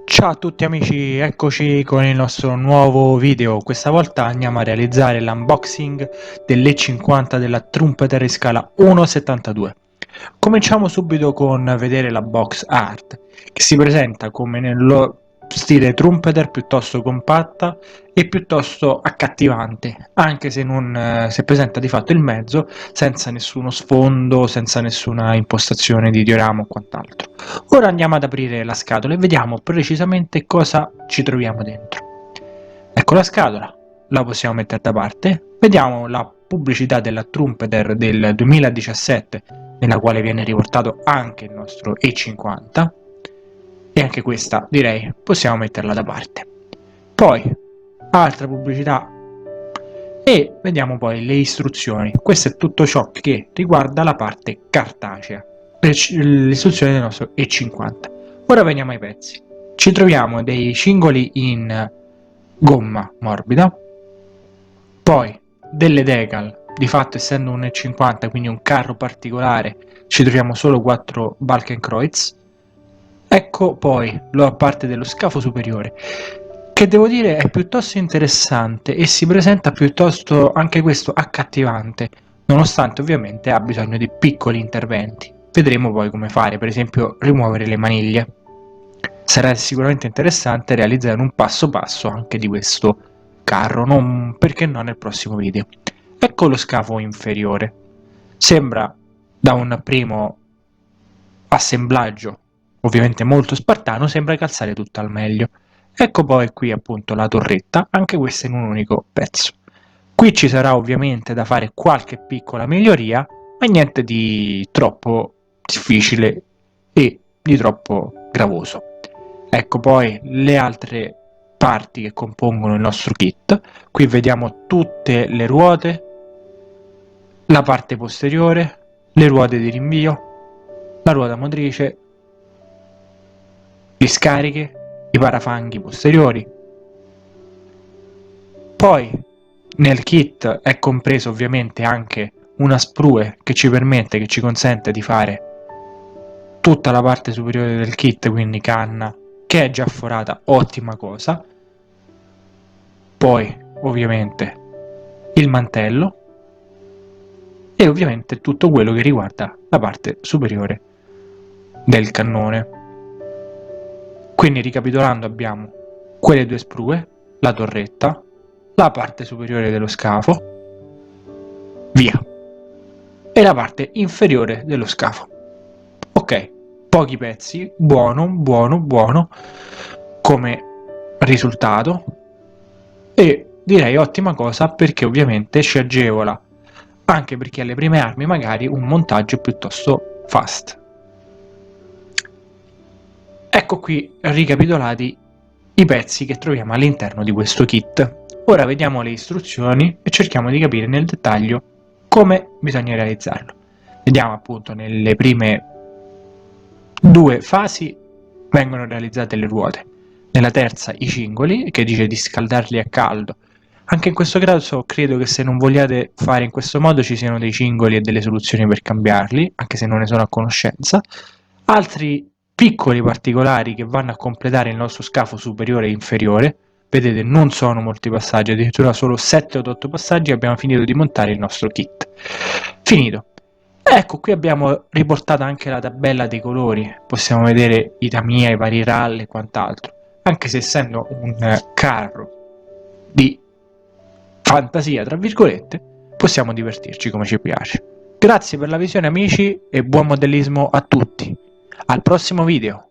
Ciao a tutti amici, eccoci con il nostro nuovo video. Questa volta andiamo a realizzare l'unboxing dell'E50 della Trumpeter in scala 1/72. Cominciamo subito con vedere la box art, che si presenta come nello stile Trumpeter, piuttosto compatta e piuttosto accattivante, anche se non si presenta di fatto il mezzo senza nessuno sfondo, senza nessuna impostazione di diorama o quant'altro. Ora andiamo ad aprire la scatola e vediamo precisamente cosa ci troviamo dentro. Ecco la scatola, la possiamo mettere da parte. Vediamo la pubblicità della Trumpeter del 2017, nella quale viene riportato anche il nostro E50, e anche questa direi possiamo metterla da parte. Poi altra pubblicità e vediamo poi le istruzioni. Questo è tutto ciò che riguarda la parte cartacea, le istruzioni del nostro E50. Ora veniamo ai pezzi. Ci troviamo dei cingoli in gomma morbida, poi delle decal, di fatto essendo un E50 quindi un carro particolare ci troviamo solo 4 Balkenkreuz. Ecco poi la parte dello scafo superiore, che devo dire è piuttosto interessante e si presenta piuttosto anche questo accattivante, nonostante ovviamente ha bisogno di piccoli interventi. Vedremo poi come fare, per esempio rimuovere le maniglie. Sarà sicuramente interessante realizzare un passo passo anche di questo carro, non perché no nel prossimo video. Ecco lo scafo inferiore. Sembra da un primo assemblaggio ovviamente molto spartano, sembra calzare tutto al meglio. Ecco poi qui appunto la torretta, anche questa in un unico pezzo. Qui ci sarà ovviamente da fare qualche piccola miglioria, ma niente di troppo difficile e di troppo gravoso. Ecco poi le altre parti che compongono il nostro kit. Qui vediamo tutte le ruote, la parte posteriore, le ruote di rinvio, la ruota motrice, le scariche, i parafanghi posteriori. Poi nel kit è compreso ovviamente anche una sprue che ci consente di fare tutta la parte superiore del kit, quindi canna, che è già forata, ottima cosa. Poi ovviamente il mantello e ovviamente tutto quello che riguarda la parte superiore del cannone. Quindi ricapitolando abbiamo quelle due sprue, la torretta, la parte superiore dello scafo, via, e la parte inferiore dello scafo. Ok, pochi pezzi, buono come risultato e direi ottima cosa perché ovviamente ci agevola anche per chi ha le prime armi magari un montaggio piuttosto fast. Ecco qui ricapitolati i pezzi che troviamo all'interno di questo kit. Ora vediamo le istruzioni e cerchiamo di capire nel dettaglio come bisogna realizzarlo. Vediamo appunto nelle prime due fasi vengono realizzate le ruote, nella terza i cingoli, che dice di scaldarli a caldo. Anche in questo caso credo che se non vogliate fare in questo modo ci siano dei cingoli e delle soluzioni per cambiarli, anche se non ne sono a conoscenza. Altri piccoli particolari che vanno a completare il nostro scafo superiore e inferiore. Vedete, non sono molti passaggi, addirittura solo 7 o 8 passaggi e abbiamo finito di montare il nostro kit. Finito. Ecco, qui abbiamo riportato anche la tabella dei colori, possiamo vedere i Tamiya, i vari RAL e quant'altro, anche se essendo un carro di fantasia, tra virgolette, possiamo divertirci come ci piace. Grazie per la visione amici e buon modellismo a tutti, al prossimo video!